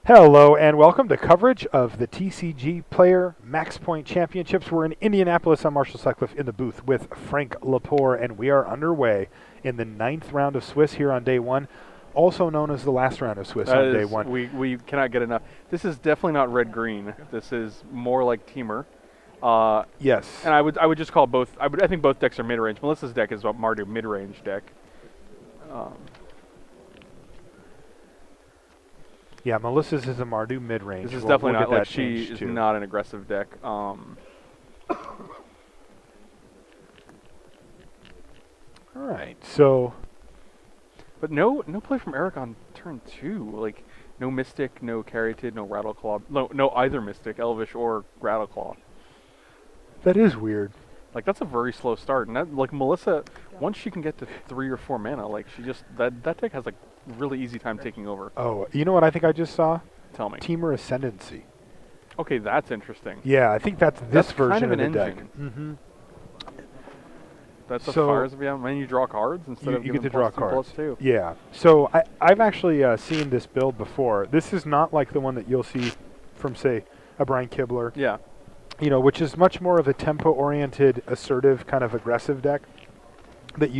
Hello and welcome to coverage of the TCGplayer MaxPoint Championships. We're in Indianapolis. I'm Marshall Sutcliffe in the booth with Frank Lepore, and we are underway in the 9th round of Swiss here on day one, also known as the last round of Swiss on day one. We cannot get enough. This is definitely not red-green. This is more like Teamer. Yes. And I would just call both. I think both decks are mid-range. Melissa's deck is a Mardu mid-range deck. Yeah, Melissa's is a Mardu mid-range. This is definitely not like she is too. not an aggressive deck. All right, so. But no play from Eric on turn 2. Like no Mystic, no Caryatid, no Rattleclaw. No either Mystic, Elvish, or Rattleclaw. That is weird. Like that's a very slow start, and that, like Melissa, once she can get to 3 or 4 mana, like she just that deck has like really easy time taking over. Oh, you know what I think I just saw? Tell me. Teamer Ascendancy. Okay, that's interesting. Yeah, I think that's this version kind of the an deck. engine. Mm-hmm. That's So a fires when you draw cards instead of you giving get to draw +2, cards. +2. Yeah. So I've actually seen this build before. This is not like the one that you'll see from, say, a Brian Kibler. Yeah. You know, which is much more of a tempo-oriented, assertive, kind of aggressive deck that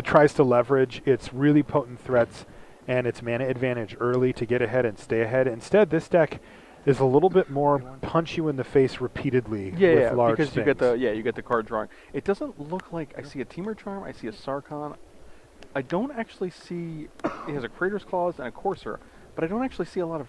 tries to leverage its really potent threats and its mana advantage early to get ahead and stay ahead. Instead, this deck is a little bit more punch you in the face repeatedly with large because things. you get the card drawing. It doesn't look like I see a Teamer Charm. I see a Sarkhan. I don't actually see. It has a Crater's Claws and a Courser, but I don't actually see a lot of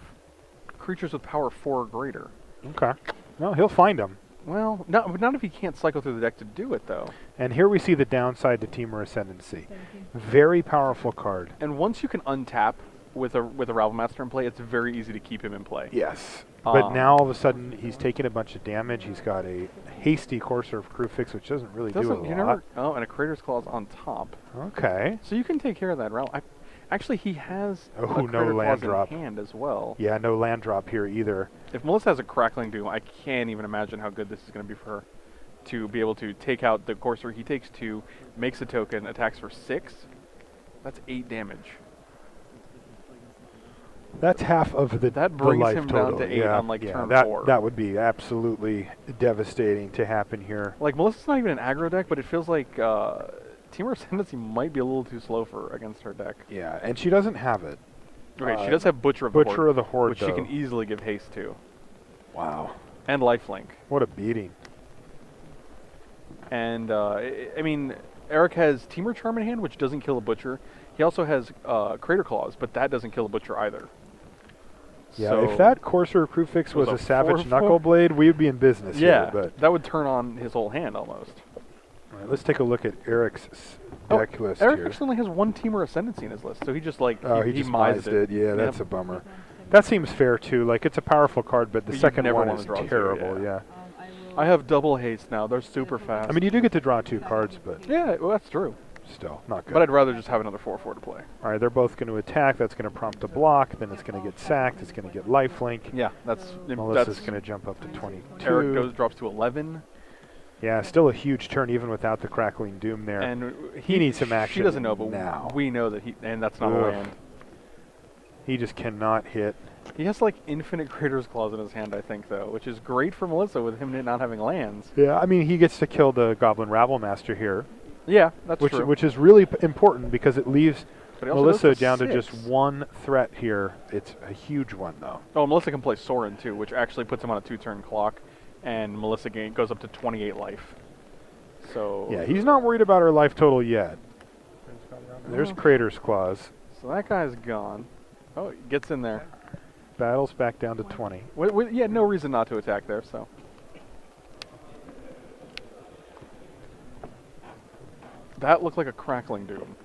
creatures with power 4 or greater. Okay. Well, he'll find them. Well, not if he can't cycle through the deck to do it, though. And here we see the downside to Teamer Ascendancy. Very powerful card. And once you can untap with a Ravelmaster in play, it's very easy to keep him in play. Yes. But now all of a sudden he's taking a bunch of damage. He's got a hasty Courser of Crew Fix, which doesn't really do a lot. And a Crater's Claws on top. Okay. So you can take care of that. Actually, he has a no Crater land Claws in drop. hand as well. Yeah, no land drop here either. If Melissa has a Crackling Doom, I can't even imagine how good this is going to be for her. To be able to take out the Courser, he takes 2, makes a token, attacks for 6. That's 8 damage. That's half of the That brings life him total. down to 8 on turn 4. That would be absolutely devastating to happen here. Like Melissa's not even an aggro deck, but it feels like Teamer Ascendancy might be a little too slow for against her deck. Yeah, and she doesn't have it. Okay, she does have Butcher of the Horde, which she can easily give haste to. Wow. And lifelink. What a beating. And, I mean, Eric has Teamer Charm in hand, which doesn't kill a Butcher. He also has Crater Claws, but that doesn't kill a Butcher either. Yeah, so if that Courser Crew Fix was a Savage Knuckleblade, we'd be in business here. But that would turn on his whole hand almost. All right, let's take a look at Eric's deck list Eric here. actually only has 1 Teamer Ascendancy in his list, so he just like he just mised it. Yeah, that's a bummer. That seems fair too. Like it's a powerful card, but the second one is terrible. Yeah. I have double haste now. They're super fast. I mean, you do get to draw 2 cards, but yeah, well, that's true. Still not good. But I'd rather just have another 4/4 to play. All right, they're both going to attack. That's going to prompt a block. Then it's going to get sacked. It's going to get lifelink. Yeah, that's Melissa's going to jump up to 22. Eric drops to 11. Yeah, still a huge turn even without the Crackling Doom there. And he needs some action. She doesn't know, but now we know that and that's not a land. He just cannot hit. He has like infinite Crater's Claws in his hand, I think, though, which is great for Melissa with him not having lands. Yeah, I mean, he gets to kill the Goblin Ravelmaster here. Yeah, that's true. Which is really important because it leaves Melissa down 6. to just 1 threat here. It's a huge one, though. Oh, Melissa can play Sorin, too, which actually puts him on a 2-turn clock, and Melissa goes up to 28 life. So yeah, he's not worried about her life total yet. There's Crater's Claws. So that guy's gone. Oh, he gets in there. Battles back down to 20. Yeah, no reason not to attack there, so. That looked like a Crackling Doom.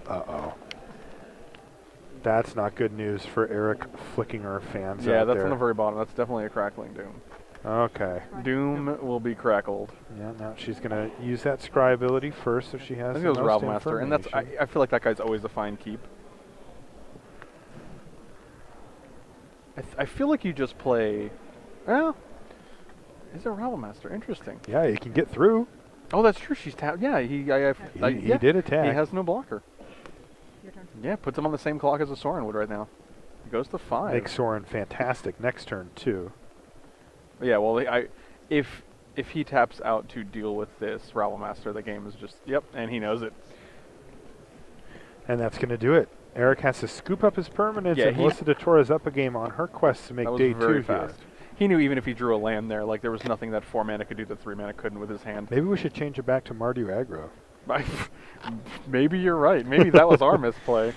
Uh-oh. That's not good news for Eric Flickinger fans Yeah, out that's there. on the very bottom. That's definitely a Crackling Doom. Okay. Doom will be crackled. Yeah, now she's going to use that scry ability first if she has I think the it was most Ravelmaster, and that's I feel like that guy's always a fine keep. I feel like you just play. Well, is it Ravelmaster? Interesting. Yeah, he can get through. Oh, that's true. She's tapped. Yeah, he did attack. He has no blocker. Yeah, puts him on the same clock as a Sorin would right now. He goes to 5. Makes Soren fantastic next turn, too. Yeah, well, if he taps out to deal with this Rabble Master, the game is just, yep, and he knows it. And that's going to do it. Eric has to scoop up his permanents, and Melissa Detora is up a game on her quest to make day 2 fast. here. He knew even if he drew a land there, like there was nothing that 4 mana could do that 3 mana couldn't with his hand. Maybe we should change it back to Mardu aggro. Maybe you're right. Maybe that was our misplay.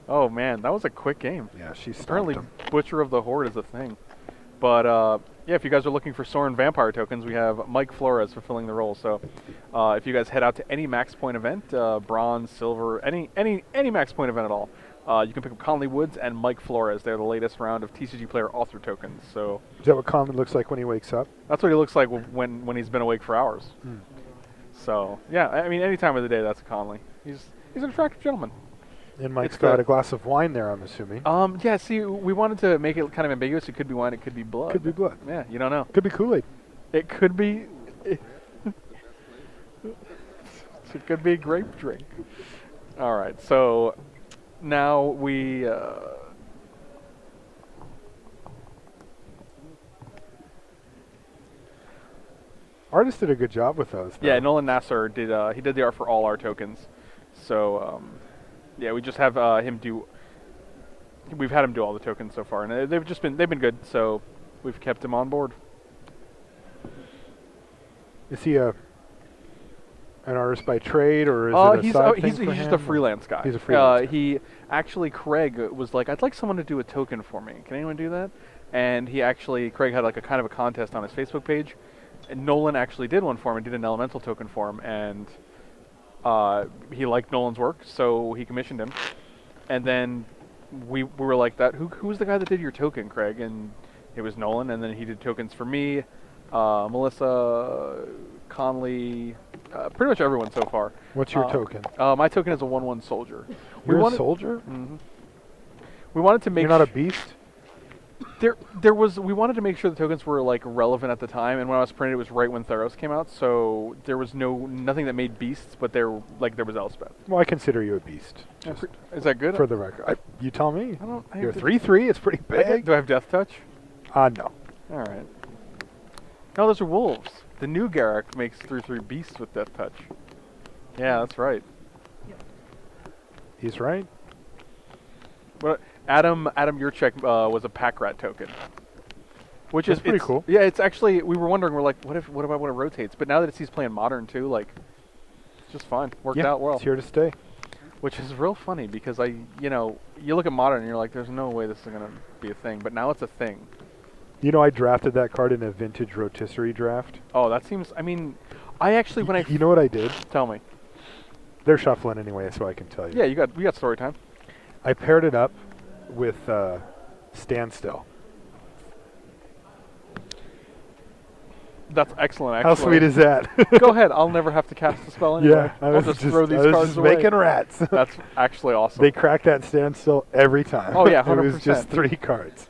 Oh man, that was a quick game. Yeah, she's apparently Butcher of the Horde is a thing. But yeah, if you guys are looking for Soren Vampire tokens, we have Mike Flores fulfilling the role. So if you guys head out to any MaxPoint event, bronze, silver, any MaxPoint event at all, you can pick up Conley Woods and Mike Flores. They're the latest round of TCGplayer author tokens. So is that what Conley looks like when he wakes up? That's what he looks like when he's been awake for hours. So yeah, I mean, any time of the day, that's Conley. He's an attractive gentleman. And Mike's got a glass of wine there, I'm assuming. Yeah, see, we wanted to make it kind of ambiguous. It could be wine, it could be blood. Could be blood. Yeah, you don't know. Could be Kool-Aid. It could be... it could be a grape drink. All right, so now we... Artist did a good job with those, though. Yeah, Nolan Nasser did. He did the art for all our tokens. So... yeah, we just have him do. We've had him do all the tokens so far, and they've been good. So we've kept him on board. Is he an artist by trade, or is it a side thing he's for just him? a freelance guy. He's a freelance guy. He actually, Craig was like, I'd like someone to do a token for me. Can anyone do that? And Craig had like a kind of a contest on his Facebook page, and Nolan actually did one for him and did an elemental token for him, and he liked Nolan's work, so he commissioned him. And then we were like, who was the guy that did your token, Craig? And it was Nolan, and then he did tokens for me, Melissa, Conley, pretty much everyone so far. What's your token? My token is a 1/1 soldier. You're a soldier? Mm-hmm. We wanted to make... You're not a beast? We wanted to make sure the tokens were like relevant at the time, and when I was printed, it was right when Theros came out, so there was nothing that made beasts, but there was Elspeth. Well, I consider you a beast. Is that good? For the record, you tell me. I don't. You're 3/3. It's pretty big. Do I have Death Touch? No. All right. No, those are wolves. The new Garrick makes 3/3 beasts with Death Touch. Yeah, that's right. He's right. But Adam Yurchek was a pack rat token, which is pretty cool. Yeah, it's actually, we were wondering, we're like, what about when it rotates? But now that he's playing modern too, like, it's just fine. Worked out well. It's here to stay. Which is real funny because you look at modern and you're like, there's no way this is gonna be a thing, but now it's a thing. You know, I drafted that card in a vintage rotisserie draft. Oh, that seems. I mean, I actually you know what I did? Tell me. They're shuffling anyway, so I can tell you. Yeah, we got story time. I paired it up with Standstill. That's excellent, actually. How sweet is that? Go ahead. I'll never have to cast the spell anyway. Yeah, I'll just throw these cards away. making rats. That's actually awesome. They crack that Standstill every time. Oh, yeah, 100%. It was just 3 cards.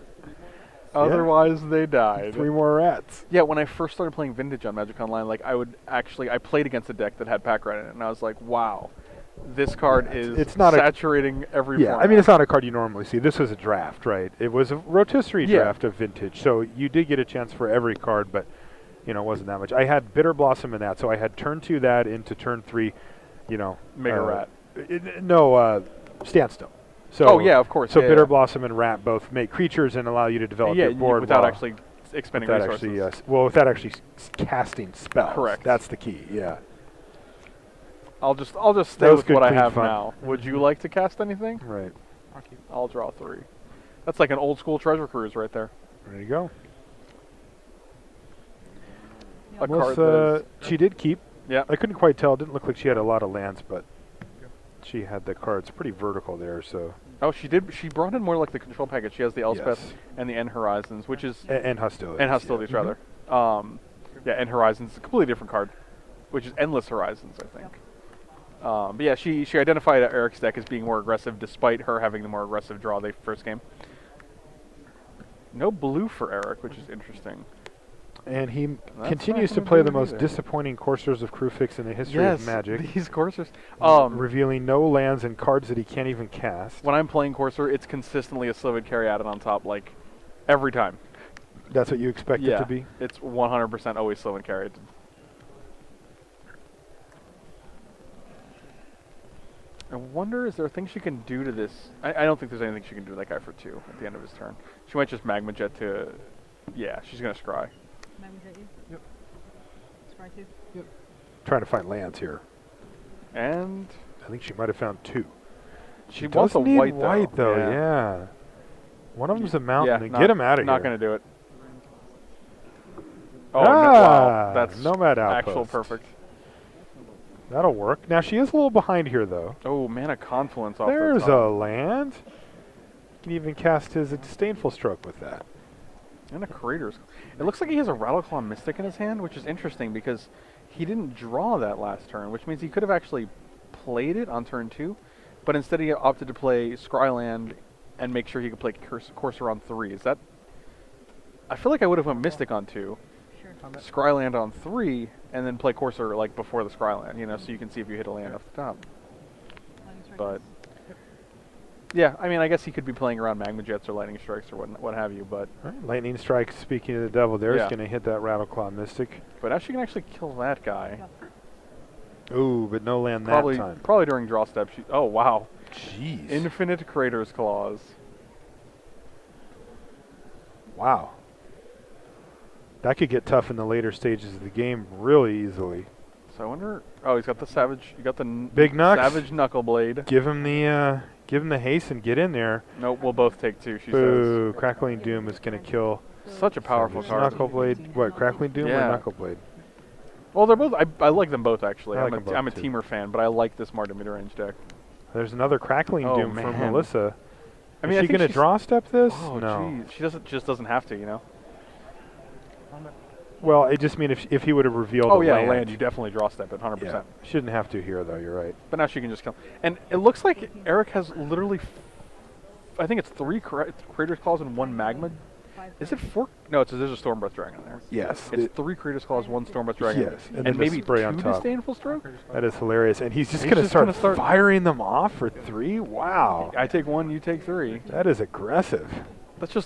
Otherwise, they died. 3 more rats. Yeah, when I first started playing Vintage on Magic Online, like I played against a deck that had pack rat in it, and I was like, wow. This card is not saturating every format. I mean, it's not a card you normally see. This was a draft, right? It was a rotisserie draft of Vintage, so you did get a chance for every card, but it wasn't that much. I had Bitter Blossom in that, so I had turn 2 that into turn 3, Mega Rat. Standstill. So, yeah, of course. So Bitter Blossom and Rat both make creatures and allow you to develop your board without actually expending resources. Without actually casting spells. Correct. That's the key. Yeah. I'll just stay with what I have now. Would you like to cast anything? Right. I'll draw 3. That's like an old school treasure cruise right there. There you go. A card she did keep. Yeah. I couldn't quite tell. It didn't look like she had a lot of lands, but she had the cards pretty vertical there. So. Oh, she did. She brought in more like the control package. She has the Elspeth and the End Horizons, which is and Hostilities. And Hostilities rather. End Horizons, a completely different card, which is Endless Horizons, I think. But yeah, she identified Eric's deck as being more aggressive, despite her having the more aggressive draw the first game. No blue for Eric, which is interesting. And he That's continues not to gonna play do the it most either. disappointing coursers of Crewfix in the history Yes, of Magic. these coursers. Revealing no lands and cards that he can't even cast. When I'm playing Courser, it's consistently a Slivid Carry added on top, like, every time. That's what you expect it to be? It's 100% always Slivid Carry. I wonder, is there things she can do to this? I don't think there's anything she can do to that guy for 2 at the end of his turn. She might just Magma Jet to... Yeah, she's going to scry. Magma Jet you? Yep. Scry 2? Yep. Trying to find lands here. And... I think she might have found 2. She does wants a need white, though. Yeah. One of them's a mountain. Yeah, Get him out of here. Not going to do it. Oh, ah, no, wow. That's Nomad Outpost. actual perfect. That'll work. Now, she is a little behind here, though. Oh, Mana Confluence off There's the top. a land. He can even cast his Disdainful Stroke with that. And a Creator's. It looks like he has a Rattleclaw Mystic in his hand, which is interesting because he didn't draw that last turn, which means he could have actually played it on turn 2, but instead he opted to play Scryland and make sure he could play Courser on 3. Is that... I feel like I would have went Mystic on 2, Sure. Scryland on 3, and then play Courser like before the Scryland, you know, so you can see if you hit a land off the top. Lightning Strike But... yes. Yeah, I mean, I guess he could be playing around Magma Jets or Lightning Strikes or what have you, but... Right. Lightning Strike, speaking of the devil, there's Yeah. going to hit that Rattleclaw Mystic. But now she can actually kill that guy. Ooh, but no land Probably, that time. probably during draw step. Oh, wow. Jeez. Infinite Creator's Claws. Wow. That could get tough in the later stages of the game really easily. So I wonder... Oh, he's got the Savage... You got the... Big Nux. Savage Knuckleblade. Give him the haste and get in there. Nope, we'll both take 2, she Boo. Crackling Doom is going to kill. says. Such a powerful card. Knuckleblade. What, Crackling Doom Yeah. or Knuckleblade? Well, they're both... I like them both, actually. I like them I'm a both, too. Teamer fan, but I like this Mardu Midrange deck. There's another Crackling Oh, Doom from man. Melissa. I mean, Is I she think going to she's- draw step this? Oh, no. jeez. She just doesn't have to, you know? Well, it just means if he would have revealed Oh, a yeah, land. land. You definitely draw step it, 100%. Yeah. Shouldn't have to here, though. You're right. But now she can just kill. And it looks like Eric has literally... I think it's 3 Creator's Claws and 1 Magma. Is it 4? No, there's a Stormbreath Dragon in there. Yes. It's 3 Creator's Claws, 1 Stormbreath Dragon. Yes, and then And the maybe spray 2 on top. Disdainful Stroke? That is hilarious. And he's just He's going to just gonna start start- firing them off for 3? Wow. I take 1, you take 3. That is aggressive.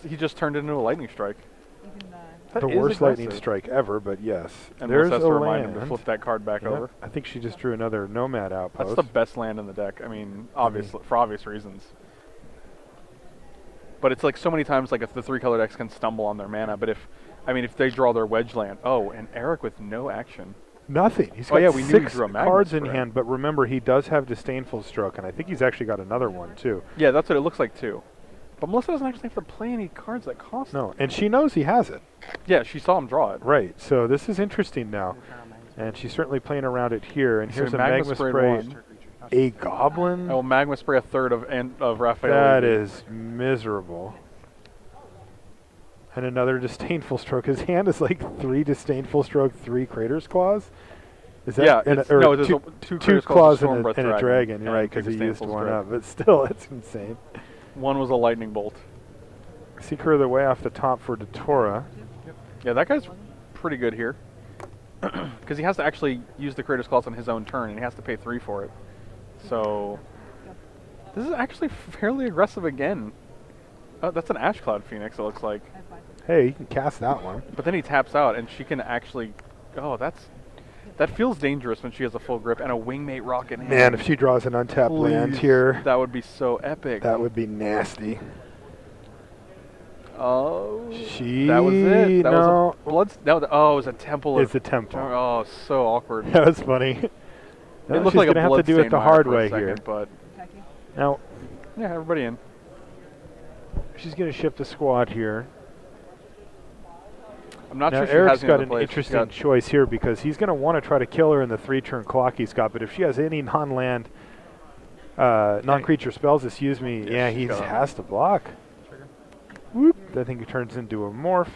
He just turned it into a Lightning Strike. You can, That The is worst lightning aggressive. strike ever, but yes. And There's Melissa has a to remind him to land. flip that card back Yep. over. I think she just drew another Nomad Outpost. That's the best land in the deck. I mean, obviously, for obvious reasons. But it's like so many times, like if the 3-color decks can stumble on their mana, but if they draw their wedge land. Oh, and Eric with no action. Nothing. He's Oh, got yeah, we knew he 6 drew a Magma cards in Spray. hand, but remember, he does have Disdainful Stroke, and I think he's actually got another one, too. Yeah, that's what it looks like too. But Melissa doesn't actually have to play any cards that cost. No, and she knows he has it. Yeah, she saw him draw it. Right, so this is interesting now. And she's certainly playing around it here. And So here's a Magma Magma Spray Spray. one. A Goblin? Oh, Magma Spray a third of Raphael. That Levy. is miserable. And another Disdainful Stroke. His hand is like 3 Disdainful Stroke, 3 Crater's Claws. Is that Yeah, and, it's- or no, there's two, two two Crater's claws Claws, and Stormbreath a dragon. You're and right, because he used Disdainful one Stroke. up. But still, it's insane. One was a lightning bolt. Seeker of the Way off the top for Detora. Yeah, that guy's pretty good here. Because he has to actually use the Creator's Claws on his own turn, and he has to pay 3 for it. So, this is actually fairly aggressive again. Oh, that's an Ash Cloud Phoenix, it looks like. Hey, you can cast that one. But then he taps out, and she can actually... Oh, that feels dangerous when she has a full grip and a Wingmate Rock in hand. Man, if she draws an untapped land Please, here, that would be so epic. that would be nasty. Oh, She... that was it. That no. was a blood. Oh, it was a temple. It's a temple. Oh, so awkward. That was funny. It No, looked she's like a going to have to do it bloodstained the mire hard for a way second, here. But Now, yeah, everybody in. she's going to shift the squad here. I'm not Now, sure she Eric's has any got other an plays. She's interesting got- choice here because he's going to want to try to kill her in the 3-turn clock he's got, but if she has any non-land, non-creature spells, excuse me, Yeah, yeah, she's he got 'em. has to block. Whoop. I think he turns into a morph.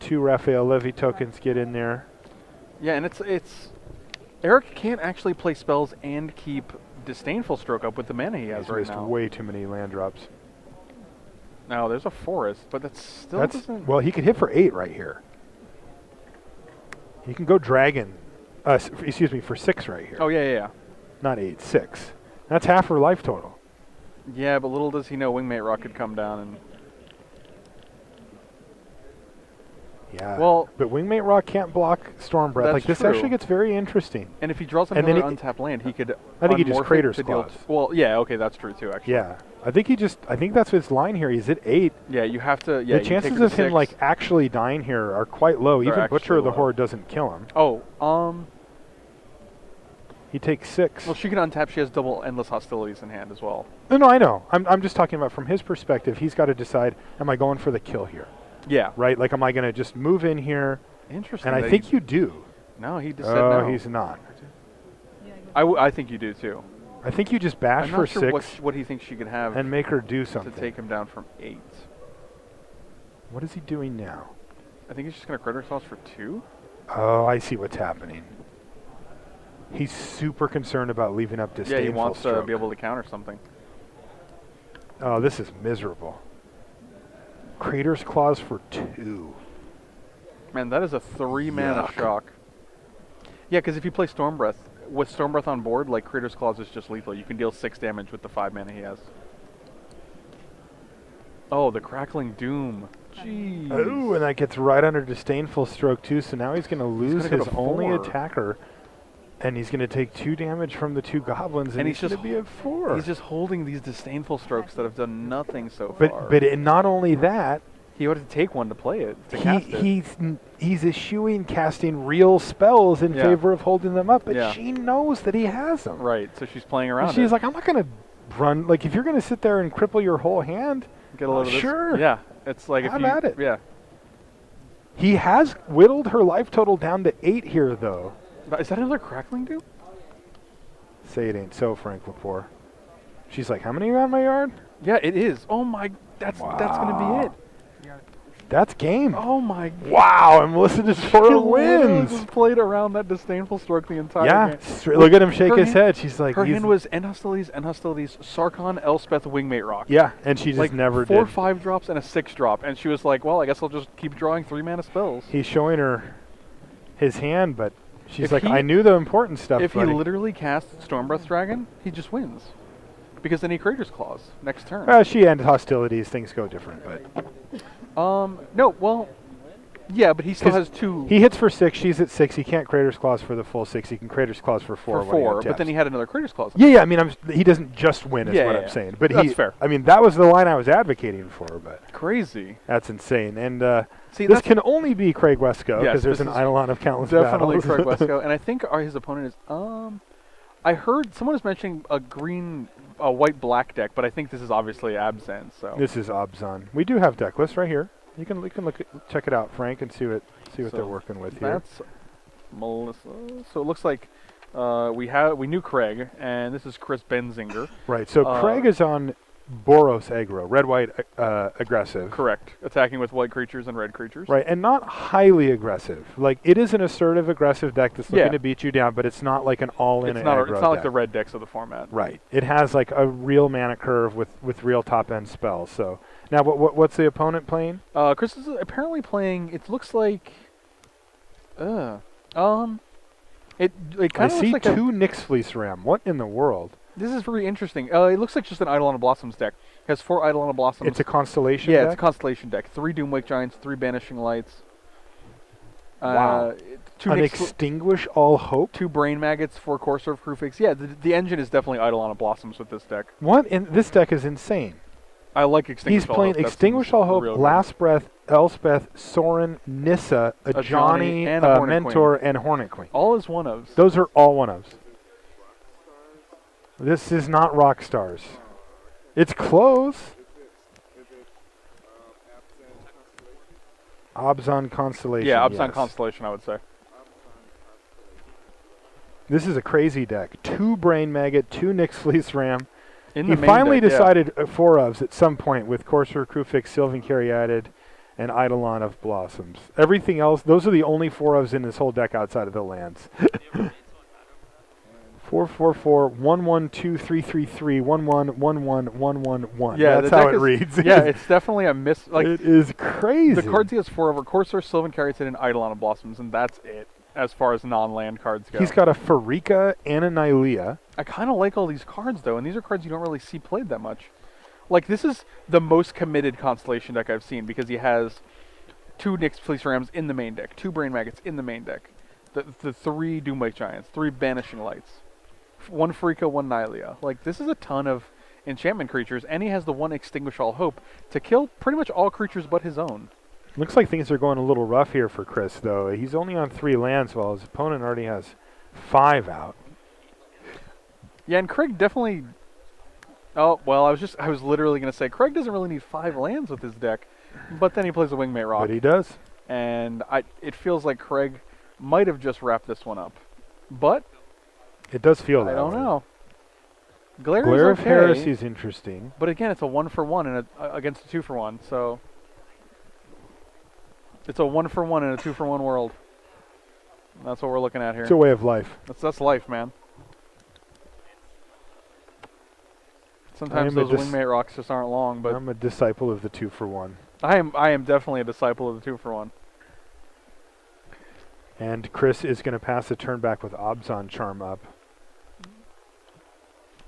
2 Raphael Levy tokens get in there. Yeah, and it's Eric can't actually play spells and keep Disdainful Stroke up with the mana he has He's right missed now. way too many land drops. Now there's a forest, but that still That's doesn't. well, he could hit for 8 right here. You can go dragon. Excuse me, for 6 right here. Oh, yeah. Not 8, 6. That's half her life total. Yeah, but little does he know Wingmate Rock could come down and... Yeah. Well, but Wingmate Rock can't block Storm Breath. that's Like, this true. actually gets very interesting. And if he draws And then another it- untapped land, he could. I think he just unmorph it Crater's to deal Claws. well, yeah, okay, that's true too. Actually. Yeah. I think that's his line here. He's at 8. Yeah, you have to. Yeah, The you chances take it to of him 6. like actually dying here are quite low. They're Even Butcher actually of the low. Horde doesn't kill him. Oh, He takes 6. well, she can untap. She has double endless hostilities in hand as well. No, I know. I'm just talking about from his perspective. He's got to decide: am I going for the kill here? Yeah. Right? Like, am I going to just move in here? Interesting. And I that think he- you do. No, he just said Oh, no. he's not. Yeah, I go I think you do too. I think you just bash I'm for not sure 6 what he thinks she could have and make her do to something. take him down from 8. What is he doing now? I think he's just gonna Crater Claws for 2. Oh, I see what's happening. He's super concerned about leaving up Yeah, disdainful he wants to stroke. be able to counter something. Oh, this is miserable. Crater's Claws for 2. Man, that is a 3 mana Yuck. shock. Yeah, because if you play Storm Breath, with Storm Breath on board, like Crater's Claws is just lethal. You can deal 6 damage with the 5 mana he has. Oh, the Crackling Doom. Jeez. Oh, and that gets right under disdainful stroke too. So now he's going to lose gonna go his to only 4. attacker, and he's going to take 2 damage from the 2 goblins, and he's he's just going to be at 4. He's just holding these disdainful strokes that have done nothing so far. But not only that, he would have to take one to play it, to cast it. he's eschewing casting real spells in Yeah. favor of holding them up, but Yeah. she knows that he has them. Right, so she's playing around And she's it. like, I'm not going to run. Like, if you're going to sit there and cripple your whole hand, Get a load of this. sure. Yeah, it's like if Have you... at it. Yeah. he has whittled her life total down to 8 here, though. But is that another Crackling Doom? Say it ain't so, Frank Lepore. She's like, how many are on my yard? Yeah, it is. Oh my... That's going to Wow. be it. That's game. Oh my... Wow, and Melissa Detora She literally wins. just played around that disdainful stroke the entire Yeah, game. look at him shake her his hand- head. She's like, Her he's- hand was End Hostilities, Sarkon, Elspeth, Wingmate Rock. yeah, and she just like never 4 did. 5 drops and a 6 drop, and she was like, "Well, I guess I'll just keep drawing 3 mana spells." He's showing her his hand, but she's If like, he- I knew the important stuff, If he buddy. literally casts Stormbreath Dragon, he just wins, because then he Crater's Claws next turn. She ends hostilities. Things go different, but No, well, yeah, but he still 'Cause has 2 he hits for 6. She's at 6. He can't Crater's Claws for the full 6. He can Crater's Claws for 4. for when he 4, but untaps. then he had another Crater's Claws. Yeah, I mean, he doesn't just win, is Yeah, what yeah, I'm yeah. saying. But That's fair. I mean, that was the line I was advocating for, but Crazy. that's insane. And See, this that's can only be Craig Wesco, because Yes, there's this an is Eidolon of Countless definitely Battles. Craig Wesco, and I think his opponent is I heard someone was mentioning a white-black deck, but I think this is obviously Abzan. So This is Obzon. We do have deck lists right here. You can check it out, Frank, and see what So they're working with here. that's Melissa. So it looks like we knew Craig, and this is Chris Benzinger. Right. So Craig is on Boros aggro, red-white aggressive. Correct. Attacking with white creatures and red creatures. Right, and not highly aggressive. Like, it is an assertive, aggressive deck that's looking Yeah. to beat you down, but it's not like an all-in It's not. aggro It's not like deck. the red decks of the format. Right. It has like a real mana curve with real top-end spells. So now, what's the opponent playing? Chris is apparently playing. It looks like. It I kind of see looks like 2 Nyx Fleece Ram. What in the world? This is very interesting. It looks like just an Eidolon of Blossoms deck. It has 4 Eidolon of Blossoms. It's a constellation yeah, deck? it's a Constellation deck. 3 Doomwake Giants, 3 Banishing Lights. Wow. 2 An Nyx Extinguish All Hope? 2 Brain Maggots, 4 Courser of Crewfix. Yeah, the engine is definitely Eidolon of Blossoms with this deck. What? This deck is insane. I like Extinguish He's All playing Hope. That Extinguish seems All Hope, real good. Last Breath, Elspeth, Soren, Nissa, a Johnny, and a Hornet Mentor, and Hornet Queen. All is one-ofs. Those are all one-ofs. This is not rock stars. It's close. Obzon Constellation. Yeah, Abzan yes. Constellation, I would say. This is a crazy deck. 2 Brain Maggot, 2 Nyx Fleece Ram. In He the main finally deck, yeah. decided 4 ofs at some point with Courser, Crewfix, Sylvan Caryatid, and Eidolon of Blossoms. Everything else, those are the only 4 ofs in this whole deck outside of the lands. 444 112 333 11 11 111. Yeah, That's the how deck it is- reads. Yeah, it's definitely a miss. Like it is crazy. the cards he has 4 over Courser, Sylvan Caryatid, and Eidolon of Blossoms, and that's it. as far as non-land cards go. He's got a Farika and a Nylea. I kind of like all these cards, though, and these are cards you don't really see played that much. Like, this is the most committed Constellation deck I've seen because he has 2 Nyx Police Rams in the main deck, 2 Brain Maggots in the main deck, the 3 Doomwake Giants, 3 Banishing Lights, 1 Farika, 1 Nylea. Like, this is a ton of enchantment creatures, and he has the 1 Extinguish All Hope to kill pretty much all creatures but his own. Looks like things are going a little rough here for Chris, though. He's only on 3 lands while his opponent already has 5 out. Yeah, and Craig definitely... Oh, well, I was literally going to say, Craig doesn't really need 5 lands with his deck, but then he plays a Wingmate Rock. But he does. And it feels like Craig might have just wrapped this one up. But It does feel that I don't way. know. Glare Glare is of okay, Heresy is interesting. but again, it's a 1-for-1 and against a 2-for-1, so... It's a 1-for-1 in a 2-for-1 world. That's what we're looking at here. It's a way of life. That's life, man. Sometimes those Wingmate Rocks just aren't long, but I'm a disciple of the 2-for-1. I am definitely a disciple of the 2-for-1. And Chris is going to pass the turn back with Obzon Charm up.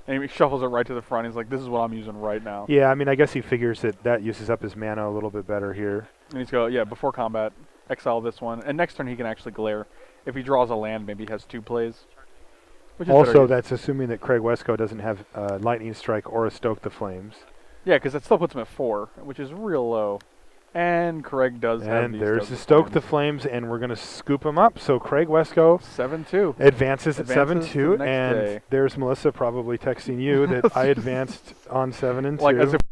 And he shuffles it right to the front. He's like, this is what I'm using right now. Yeah, I mean, I guess he figures that uses up his mana a little bit better here. And he's go, yeah, before combat, exile this one. And next turn he can actually glare. If he draws a land, maybe he has 2 plays. Which is Also, that's assuming that Craig Wesco doesn't have Lightning Strike or a Stoke the Flames. yeah, because that still puts him at 4, which is real low. And Craig does have And these there's the Stoke the Flames, and we're going to scoop him up. So Craig Wesco 7-2. advances at Advances to 7-2, the next and day. there's Melissa probably texting you that I advanced on 7-2. Like, as if